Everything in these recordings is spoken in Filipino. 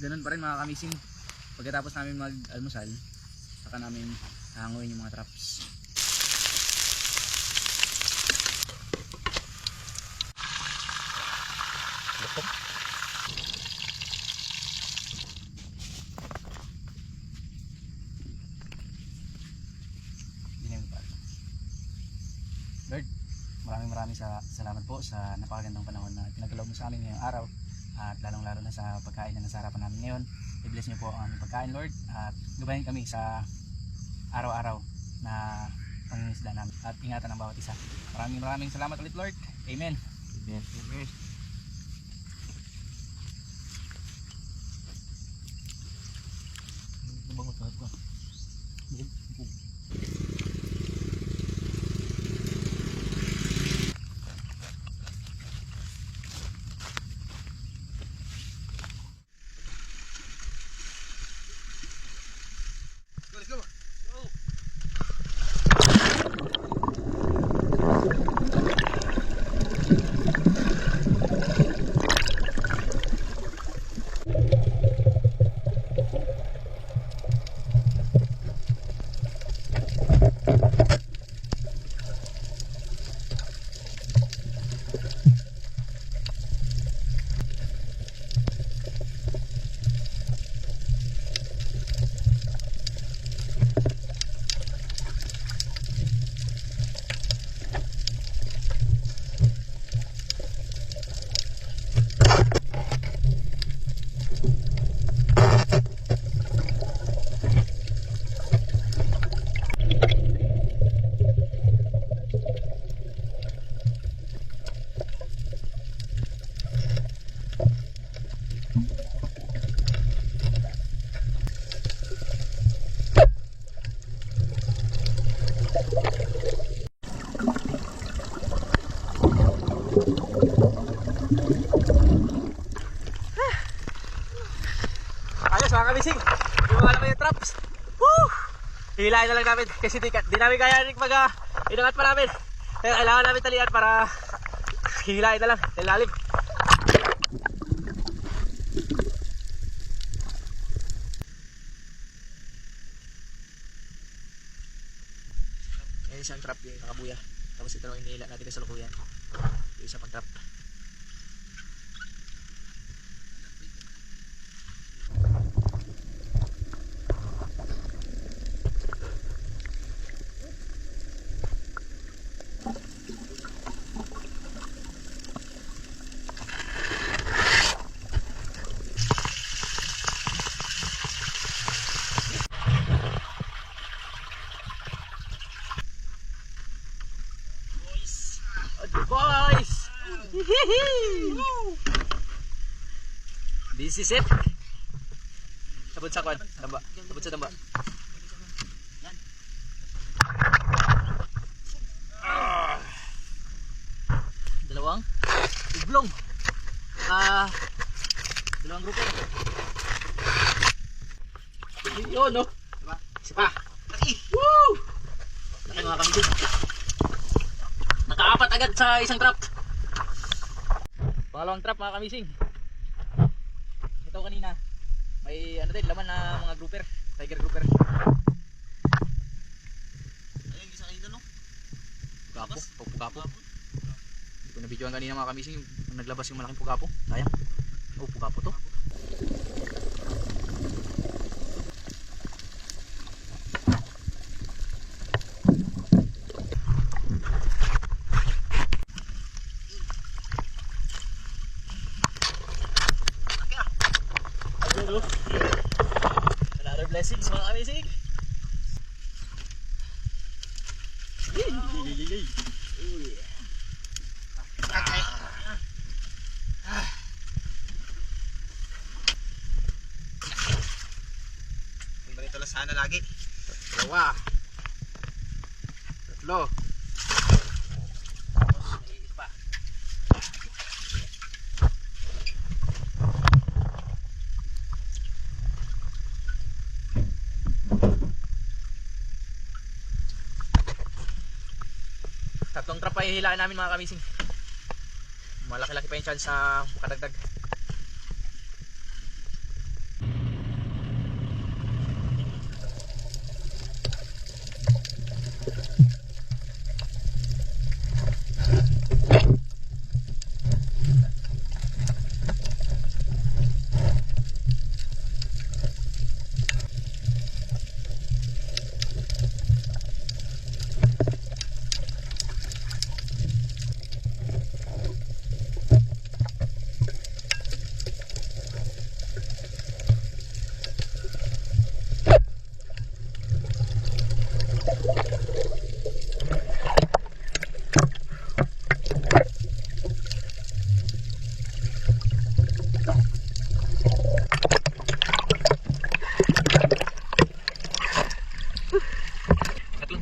ganun pa rin mga kamising. Pagkatapos namin mag-almusal, saka namin hanguin yung mga traps. Lord, maraming salamat po sa napakagandang panahon na pinagkaloob mo sa amin ngayong araw, at lalong lalo na sa pagkain na nasa harapan namin ngayon. I-bless niyo po ang aming pagkain, Lord, at gabayan kami sa araw-araw na pangingisda namin at ingatan ng bawat isa. Maraming salamat ulit, Lord. Amen. Amen. Amen. Bangot ko. Let's go. Ayos mga kamising, yung mga naman yung traps. Woo! Hilahin na lang namin kasi di namin kaya rin pag inangat pa namin. Kaya kailangan namin talian para hilahin na lang, ilalim. Ayan isang trap yung nakabuya. Tapos ito lang inihila natin sa lukuyan. Yung isa pang trap. Boys! This is it. Sabot sa kwan, damba. Sabot sa damba. Dalawang ublong. Dalawang grupo. Yun, no? Isa pa. Woo! Laki mga kamising. Nakaapat agad sa isang trap. Pangalawang trap mga kamising. Ito kanina may ano din laman na mga grouper, tiger grouper. Ayun, isa kanina no? Pugapo, pugapo. Hindi ko na-videoan kanina mga kamising nung naglabas yung malaking pugapo. Sayang. Oh, pugapo to. Another blessings mga kamising. Ganito lang sana lagi. Dalawa. Tatlo. Tapos may isa pa. Tatlong trap ay hihilaan namin mga kamising. Malaki-laki pa yung chance sa makadagdag.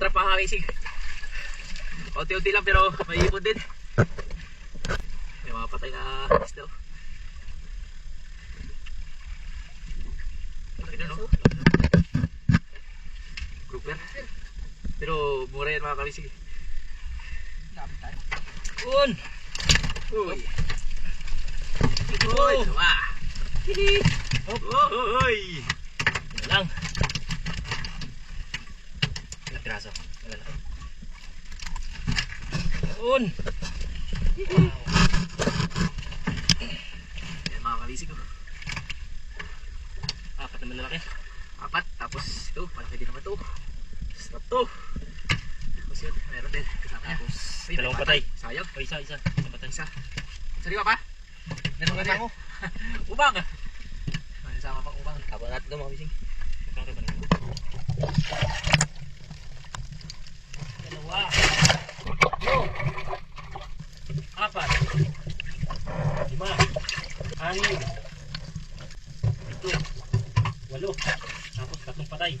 trap mga kamising. Unti-unti lang pero may ipon din. May mga patay na isda. Laki na no? Grouper. Pero mura yan mga kamising. Un! Uy! Uy! Wah! Hihi! Uy! Yan lang. Ilang piraso? Malalaki. Un! Wow! Yan mga kamising ko. Apat naman lalaki. Apat. Tapos ito. Malaki din naman ito. Sarap to. Tapos yun. Meron din. Kasama niya. Tapos, Dalawang patay. sayang. O isa. Isang patay. Isa. Sariwa pa? Meron ka mo? Ubang! May sama pang ubang. Habang natin ito mga kamising. Dalawa. Apat. 5. 6. 7. 8. Tapos 3 patay.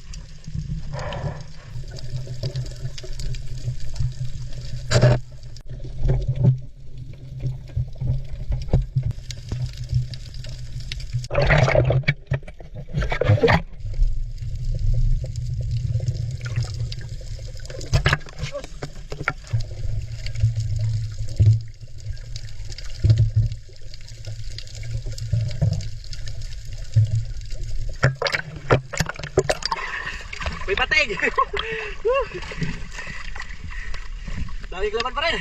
May patay! Daming laman pa rin!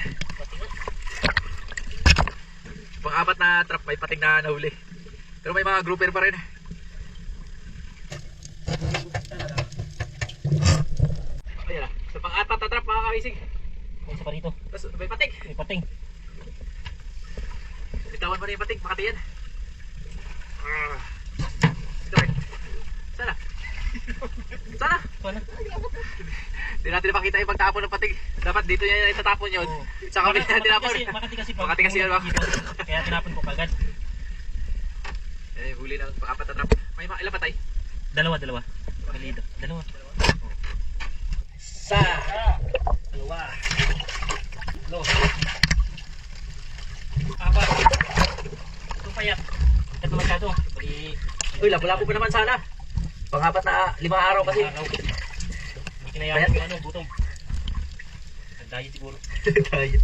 Pang-apat na trap, may pating na nahuli. Pero may mga grouper pa rin. Ayan na, sa pang-apat na trap mga kamising. May isa pa rito. Tapos may pating. May pating. Bitawan mo na yung pating, makati yan. Start. Sana? Sana? Sana? Hindi natin napakita yung pagtapon ng pating. Dapat dito niya itatapon yun. Oo. Sa kabila na tinapon. Makati kasi. Makati kasi yan ba? Kaya tinapon ko kagad. Eh, huli ng pang-apat na trap. May mga ilang patay? Dalawa. Palito. Dalawa. Isa. Dalawa. Lo. Apat. Ito payat. Ito masyado. Bali. Uy, labo-labo pa naman sana. Pang-apat na 5 araw kasi. Hindi kinayaan yung ano, gutom. Nag-diet siguro. Tayo.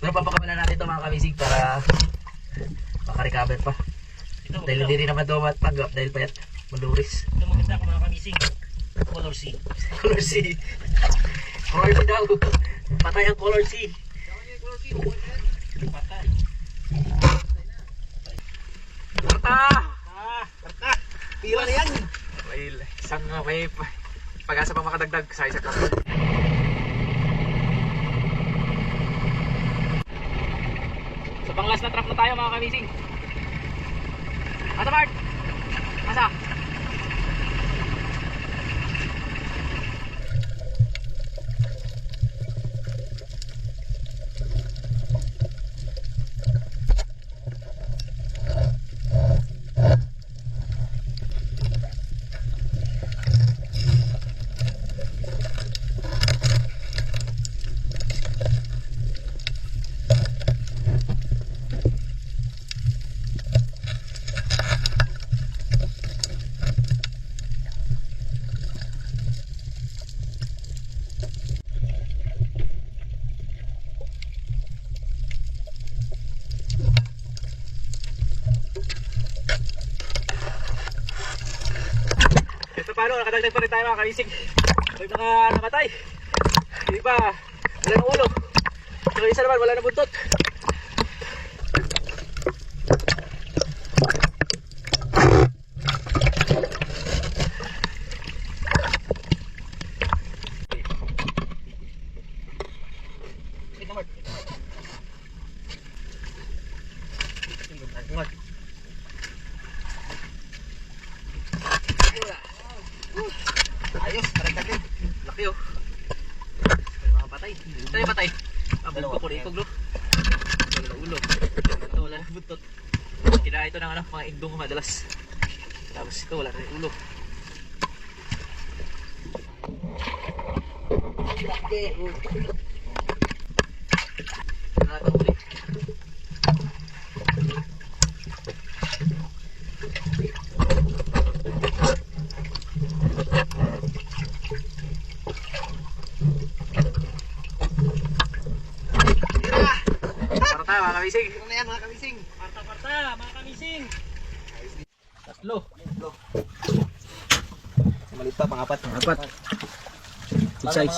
Pero papakamalan natin ito mga kamisig para makarecover pa. Ito Dahil hindi rin naman ito matanggap dahil payat. Maluris. Ito maganda ako mga kamising. Color C. Color C. Color C daw. Patay ang color C. Patay. Karta! Karta! Pila na yan! May pag-asa pang makadagdag sa isang kapal. So pang last na trap na tayo mga kamising. Asa Bart? Asa? Paano, nakadagdag pa rin tayo mga kamisig. May mga namatay. Yung iba, wala ng ulo. Yung isa naman, wala ng buntot. Ayos, karagdag din. Laki oh. May mga patay. Ito yung patay. Abog ko po na ikog, no? Wala na ulo. Ito wala na buntot. Kinain ito ng ano, mga indong madalas. Tapos ito wala na ulo. Nakakahuli. Parta, mga kamising. Ano na yan mga kamising? Parta, mga kamising. Tatlo. Maliit pa, pangapat. Apat. Good size.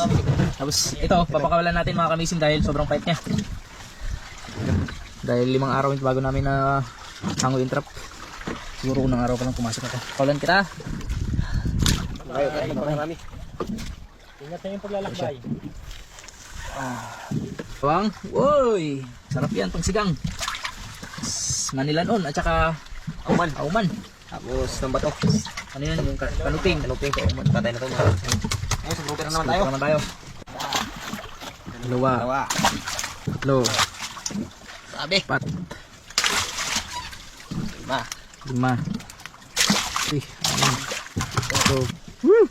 Tapos ito, papakawalan natin mga kamising dahil sobrang pait niya. Dahil 5 araw yung bago namin na hango yung trap. Siguro unang araw pa lang pumasok ako. Kawalan kita. Tayo, marami. Ingat na yung paglalakbay. Bawang. Woy! Sarap yan pang sigang. Manilanon at saka auman. Tapos, ng bato. Ano yan? Yung kanuping. Kanuping. Patay na to mga. Ayun, sa grouper na naman tayo. Subukan naman tayo. Dalawa. Dalawa. Tatlo. Sabi. Apat. 5. 5. 6. 7. 8.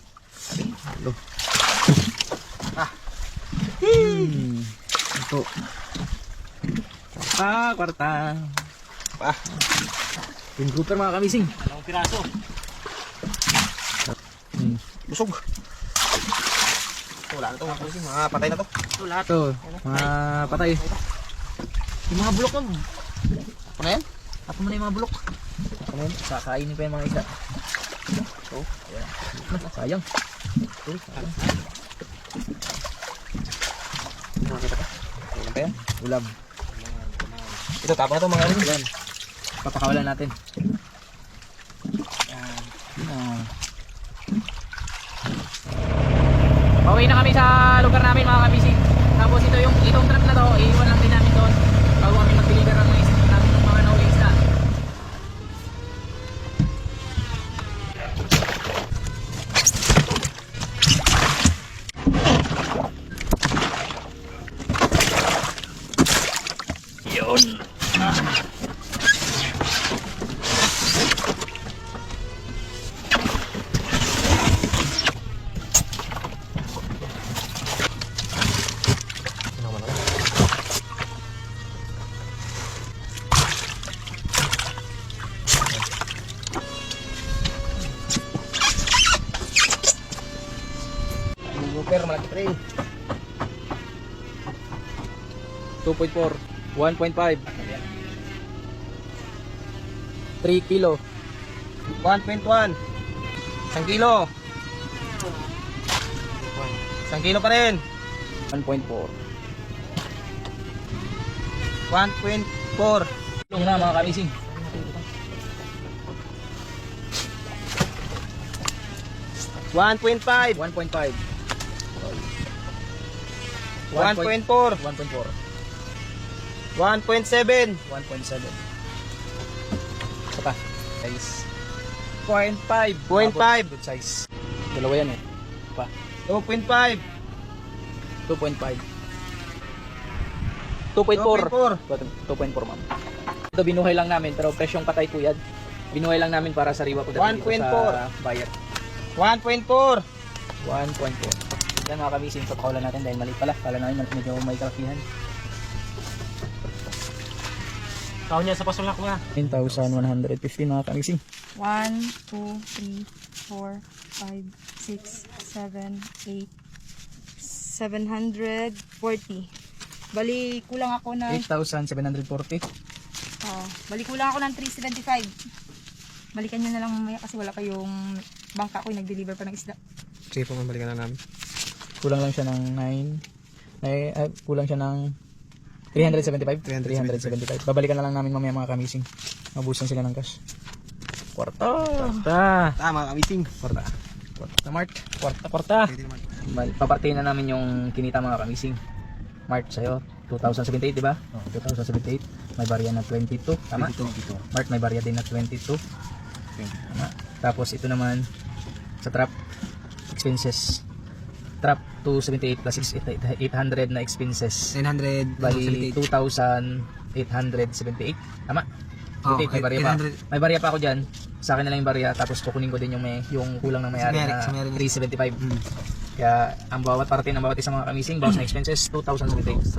9. Ito. Kwarta. Pa. Yung grouper mga kamising. Dalawang piraso. Busog. Wala na to mga kamising. Mga patay na to. Ito lahat. Ito. Mga patay. Yung mga bulok nun. Ano yan? Apo mo na yung mga bulok. Ano yan? Kakainin pa yung mga isda. Oh. Sayang. Nakakita pa. Ano pa yan? Ulam. Ito, tapos na to mga kamising. Yan. Papakawalan natin. Yan. Pauwi na kami sa lugar namin mga kamising. Tapos itong trap na to, iiwan lang din namin doon bago kami mag-deliver ng mga isda namin ng mga nahuling isda. Grouper, malaki pre. 2.4, 1.5, 3 kilo, 1.1. 1 kilo. 1 kilo pa rin. 1.4. 1.4. Tulong na mga kamising. 1.5. 1.5. 1.4. 1.4. 1.7. 1.7. Ito pa. Size. 0.5. 0.5. Good size. Dalawa yan eh. Ito pa. 2.5. 2.5. 2.4. 2.4 ma'am. Ito binuhay lang namin pero presyong patay po yan. Binuhay lang namin para sa riwa ko dati dito 1.4. sa buyer. 1.4. 1.4. Yan mga kamising, papakawalan natin dahil maliit pala. Kala namin medyo may kalakihan. Tao niya sa pasulak nga. 9,150 mga kamising. 1, 2, 3, 4, 5, 6, 7, 8, 740. Bali, kulang ako ng 8,740. bali kulang ako ng 375. Balikan nyo na lang mamaya kasi wala pa yung bangka ko yung nag-deliver pa ng isda. Sige po, mabalikan na namin. Kulang lang siya ng 9. Kulang siya ng 375. 375. Babalikan na lang namin mamaya mga kamising. Mabusan sila ng cash. Kwarta. Tama, kamising. Kwarta. Kwarta Mart. Kwarta. Papartiin na namin yung kinita mga kamising. Mart sa'yo. 2078 diba? 2078. May barya na 22. Tama? 22. Mart may barya din na 22. Tama. Tapos ito naman sa trap expenses. Trap 278 plus 800 na expenses. 900. Bali 2,878. Tama? Oh, 78, may barya pa. 800. May barya pa ako diyan. Sa akin na lang yung barya tapos kukunin ko din yung kulang ng may-ari Sa na may-ari. 375. Kaya ang bawat parating ng bawat isang mga kamising, bawas na expenses, 2,000 ulit. Thank you.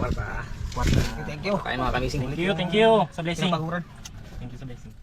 Thank you. Kain mga kamising. Thank you sa blessing. Thank you sa blessing.